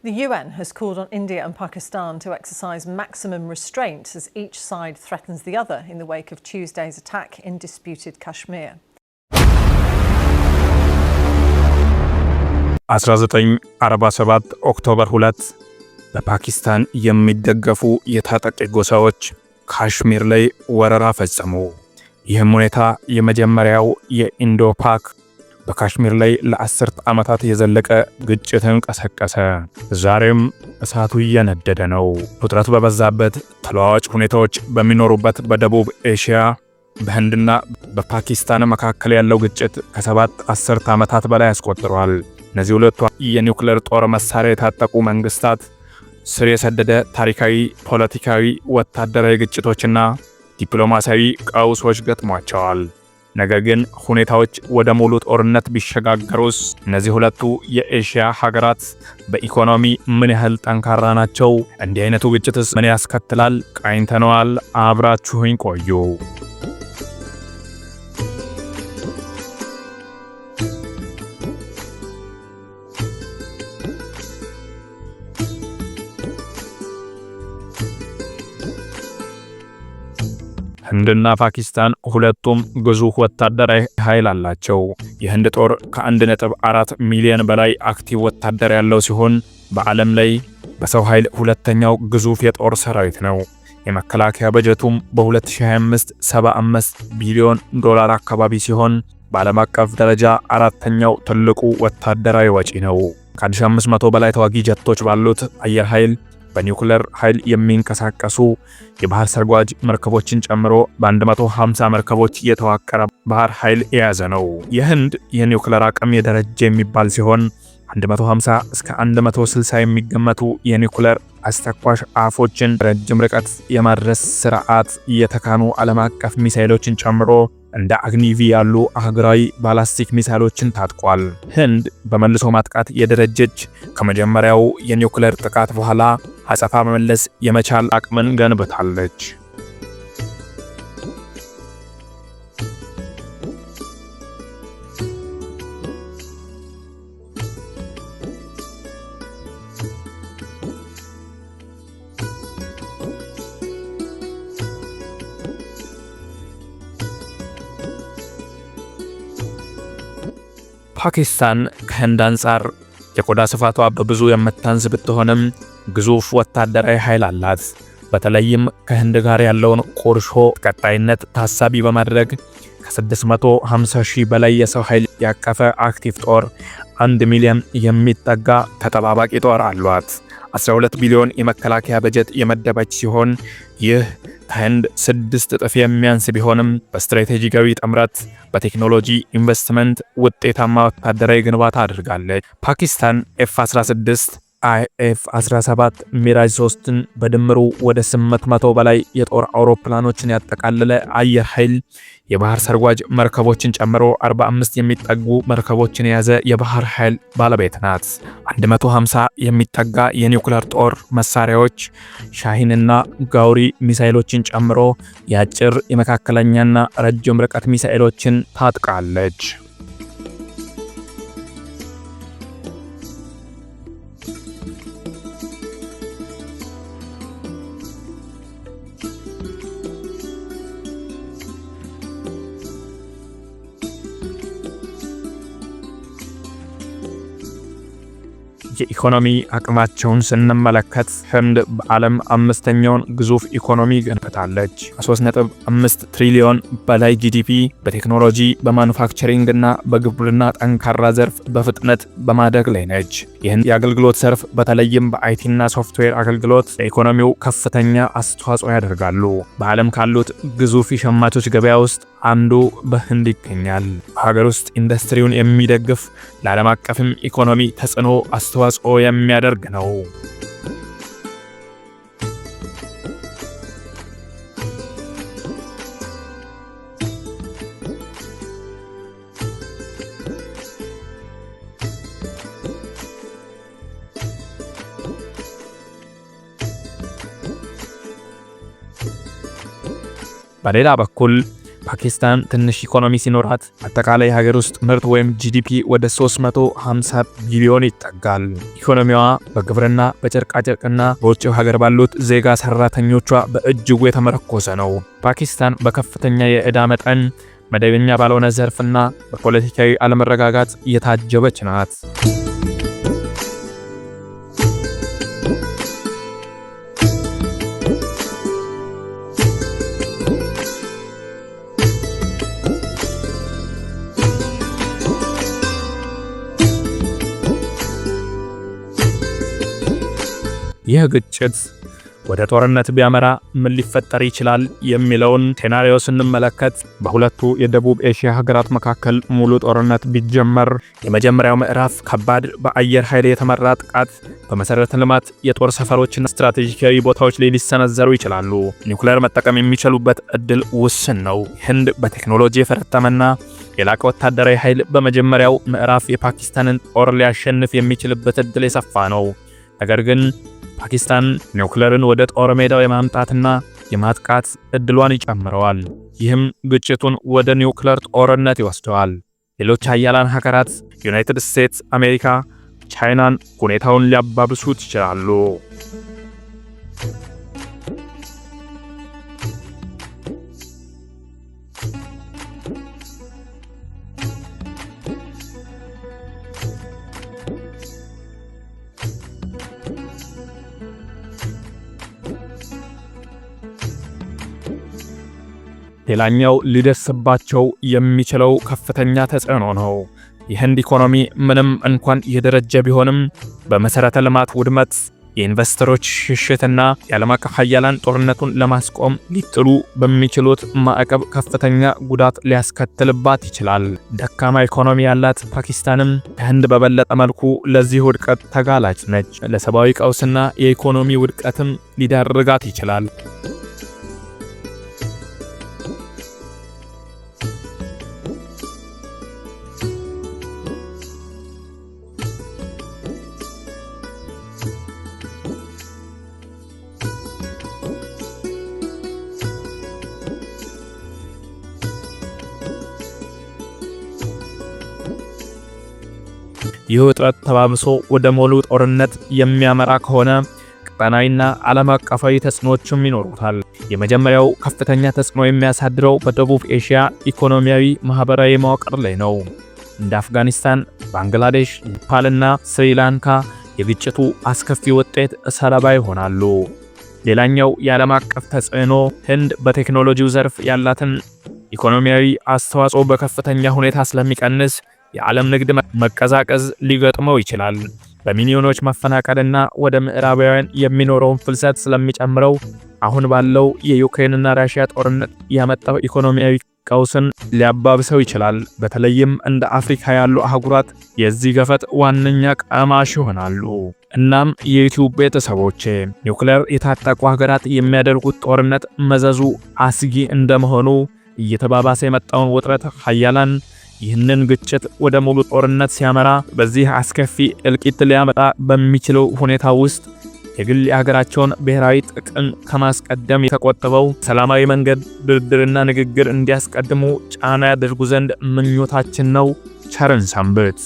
The UN has called on India and Pakistan to exercise maximum restraint as each side threatens the other in the wake of Tuesday's attack in disputed Kashmir. 1947 ኦክቶበር 2 በፓኪስታን የሚደገፉ የታጠቅ ጎሳዎች ካሽሚር ላይ ወረራ ፈጸሙ። ይህም ሁኔታ የመጀመሪያው የኢንዶ-ፓክ በካሽሚር ላይ ለ10 ዓመታት የዘለቀ ግጭትን ቀሰቀሰ። ዛሬም እሳቱ እየነደደ ነው። ውጥረቱ በበዛበት ተለዋዋጭ ሁኔታዎች በሚኖሩበት በደቡብ ኤሽያ በህንድና በፓኪስታን መካከል ያለው ግጭት ከ7 10 ዓመታት በላይ አስቆጥሯል። እነዚህ ሁለቱ የኒውክሌር ጦር መሳሪያ የታጠቁ መንግስታት ስር የሰደደ ታሪካዊ፣ ፖለቲካዊ፣ ወታደራዊ ግጭቶችና ዲፕሎማሲያዊ ቀውሶች ገጥሟቸዋል። ነገር ግን ሁኔታዎች ወደ ሙሉ ጦርነት ቢሸጋገሩስ እነዚህ ሁለቱ የኤሽያ ሀገራት በኢኮኖሚ ምን ያህል ጠንካራ ናቸው? እንዲህ አይነቱ ግጭትስ ምን ያስከትላል? ቃኝተነዋል። አብራችሁኝ ቆዩ። ህንድና ፓኪስታን ሁለቱም ግዙፍ ወታደራዊ ኃይል አላቸው። የህንድ ጦር ከ1.4 ሚሊዮን በላይ አክቲቭ ወታደር ያለው ሲሆን በዓለም ላይ በሰው ኃይል ሁለተኛው ግዙፍ የጦር ሰራዊት ነው። የመከላከያ በጀቱም በ2025 $75 ቢሊዮን አካባቢ ሲሆን በዓለም አቀፍ ደረጃ አራተኛው ትልቁ ወታደራዊ ወጪ ነው። ከ1500 በላይ ተዋጊ ጀቶች ባሉት አየር ኃይል በኒውክሌር ኃይል የሚንቀሳቀሱ የባህር ሰርጓጅ መርከቦችን ጨምሮ በ150 መርከቦች የተዋቀረ ባህር ኃይል የያዘ ነው። የህንድ የኒውክሌር አቅም የደረጀ የሚባል ሲሆን 150 እስከ 160 የሚገመቱ የኒውክሌር አስተኳሽ አፎችን ረጅም ርቀት የማድረስ ስርዓት የተካኑ ዓለም አቀፍ ሚሳኤሎችን ጨምሮ እንደ አግኒቪ ያሉ አህጉራዊ ባላስቲክ ሚሳኤሎችን ታጥቋል። ህንድ በመልሶ ማጥቃት የደረጀች ከመጀመሪያው የኒውክሌር ጥቃት በኋላ አጸፋ መመለስ የመቻል አቅምን ገንብታለች። ፓኪስታን ከህንድ አንጻር የቆዳ ስፋቷ በብዙ የምታንስ ብትሆንም ግዙፍ ወታደራዊ ኃይል አላት። በተለይም ከህንድ ጋር ያለውን ቁርሾ ቀጣይነት ታሳቢ በማድረግ ከ650,000 በላይ የሰው ኃይል ያቀፈ አክቲቭ ጦር 1 ሚሊዮን የሚጠጋ ተጠባባቂ ጦር አሏት። 12 ቢሊዮን የመከላከያ በጀት የመደበች ሲሆን ይህ ከህንድ 6 እጥፍ የሚያንስ ቢሆንም በስትራቴጂካዊ ጥምረት በቴክኖሎጂ ኢንቨስትመንት ውጤታማ ወታደራዊ ግንባታ አድርጋለች። ፓኪስታን F-16 IF-17 ሚራጅ 3ን በድምሩ ወደ 800 በላይ የጦር አውሮፕላኖችን ያጠቃለለ አየር ኃይል የባህር ሰርጓጅ መርከቦችን ጨምሮ 45 የሚጠጉ መርከቦችን የያዘ የባህር ኃይል ባለቤት ናት። 150 የሚጠጋ የኒውክሌር ጦር መሳሪያዎች ሻሂንና ጋውሪ ሚሳኤሎችን ጨምሮ የአጭር የመካከለኛና ረጅም ርቀት ሚሳኤሎችን ታጥቃለች። የኢኮኖሚ አቅማቸውን ስንመለከት ህንድ በዓለም 5ኛውን ግዙፍ ኢኮኖሚ ገንብታለች። ከ3.5 ትሪሊዮን በላይ ጂዲፒ በቴክኖሎጂ በማኑፋክቸሪንግ እና በግብርና ጠንካራ ዘርፍ በፍጥነት በማደግ ላይ ነች። ይህን የአገልግሎት ዘርፍ በተለይም በአይቲ እና ሶፍትዌር አገልግሎት ለኢኮኖሚው ከፍተኛ አስተዋጽኦ ያደርጋሉ። በዓለም ካሉት ግዙፍ የሸማቾች ገበያ ውስጥ አንዱ በህንድ ይገኛል። ሀገር ውስጥ ኢንዱስትሪውን የሚደግፍ ለዓለም አቀፍም ኢኮኖሚ ተጽዕኖ አስተዋጽኦ የሚያደርግ ነው። በሌላ በኩል ፓኪስታን ትንሽ ኢኮኖሚ ሲኖራት አጠቃላይ ሀገር ውስጥ ምርት ወይም ጂዲፒ ወደ 350 ቢሊዮን ይጠጋል። ኢኮኖሚዋ በግብርና በጨርቃጨርቅና በውጭው ሀገር ባሉት ዜጋ ሰራተኞቿ በእጅጉ የተመረኮዘ ነው። ፓኪስታን በከፍተኛ የዕዳ መጠን፣ መደበኛ ባልሆነ ዘርፍና በፖለቲካዊ አለመረጋጋት እየታጀበች ናት። ይህ ግጭት ወደ ጦርነት ቢያመራ ምን ሊፈጠር ይችላል የሚለውን ሴናሪዮ ስንመለከት በሁለቱ የደቡብ ኤሽያ ሀገራት መካከል ሙሉ ጦርነት ቢጀመር የመጀመሪያው ምዕራፍ ከባድ በአየር ኃይል የተመራ ጥቃት በመሰረተ ልማት፣ የጦር ሰፈሮችና ስትራቴጂካዊ ቦታዎች ላይ ሊሰነዘሩ ይችላሉ። ኒውክሌር መጠቀም የሚችሉበት እድል ውስን ነው። ህንድ በቴክኖሎጂ የፈረጠመና የላቀ ወታደራዊ ኃይል በመጀመሪያው ምዕራፍ የፓኪስታንን ጦር ሊያሸንፍ የሚችልበት እድል የሰፋ ነው። ነገር ግን ፓኪስታን ኒውክሌርን ወደ ጦር ሜዳው የማምጣትና የማጥቃት እድሏን ይጨምረዋል። ይህም ግጭቱን ወደ ኒውክሌር ጦርነት ይወስደዋል። ሌሎች ሀያላን ሀገራት ዩናይትድ ስቴትስ፣ አሜሪካ፣ ቻይናን ሁኔታውን ሊያባብሱት ይችላሉ። ሌላኛው ሊደርስባቸው የሚችለው ከፍተኛ ተጽዕኖ ነው። የህንድ ኢኮኖሚ ምንም እንኳን የደረጀ ቢሆንም በመሰረተ ልማት ውድመት፣ የኢንቨስተሮች ሽሽትና የዓለም አቀፍ ሀያላን ጦርነቱን ለማስቆም ሊጥሉ በሚችሉት ማዕቀብ ከፍተኛ ጉዳት ሊያስከትልባት ይችላል። ደካማ ኢኮኖሚ ያላት ፓኪስታንም ከህንድ በበለጠ መልኩ ለዚህ ውድቀት ተጋላጭ ነች። ለሰብአዊ ቀውስና የኢኮኖሚ ውድቀትም ሊዳርጋት ይችላል። ይህ ውጥረት ተባብሶ ወደ ሙሉ ጦርነት የሚያመራ ከሆነ ቀጠናዊና ዓለም አቀፋዊ ተጽዕኖዎችም ይኖሩታል። የመጀመሪያው ከፍተኛ ተጽዕኖ የሚያሳድረው በደቡብ ኤሽያ ኢኮኖሚያዊ፣ ማህበራዊ መዋቅር ላይ ነው። እንደ አፍጋኒስታን፣ ባንግላዴሽ፣ ኔፓልና ስሪላንካ የግጭቱ አስከፊ ውጤት ሰለባ ይሆናሉ። ሌላኛው የዓለም አቀፍ ተጽዕኖ ህንድ በቴክኖሎጂው ዘርፍ ያላትን ኢኮኖሚያዊ አስተዋጽኦ በከፍተኛ ሁኔታ ስለሚቀንስ የዓለም ንግድ መቀዛቀዝ ሊገጥመው ይችላል። በሚሊዮኖች መፈናቀልና ወደ ምዕራባውያን የሚኖረውን ፍልሰት ስለሚጨምረው አሁን ባለው የዩክሬንና ራሽያ ጦርነት ያመጣው ኢኮኖሚያዊ ቀውስን ሊያባብሰው ይችላል። በተለይም እንደ አፍሪካ ያሉ አህጉራት የዚህ ገፈት ዋነኛ ቀማሽ ይሆናሉ። እናም የዩቲዩብ ቤተሰቦች ኒውክሌር የታጠቁ ሀገራት የሚያደርጉት ጦርነት መዘዙ አስጊ እንደመሆኑ እየተባባሰ የመጣውን ውጥረት ሀያላን ይህንን ግጭት ወደ ሙሉ ጦርነት ሲያመራ በዚህ አስከፊ እልቂት ሊያመጣ በሚችለው ሁኔታ ውስጥ የግል የሀገራቸውን ብሔራዊ ጥቅም ከማስቀደም የተቆጠበው ሰላማዊ መንገድ ድርድርና ንግግር እንዲያስቀድሙ ጫና ያደርጉ ዘንድ ምኞታችን ነው። ቸርን ሰንብት።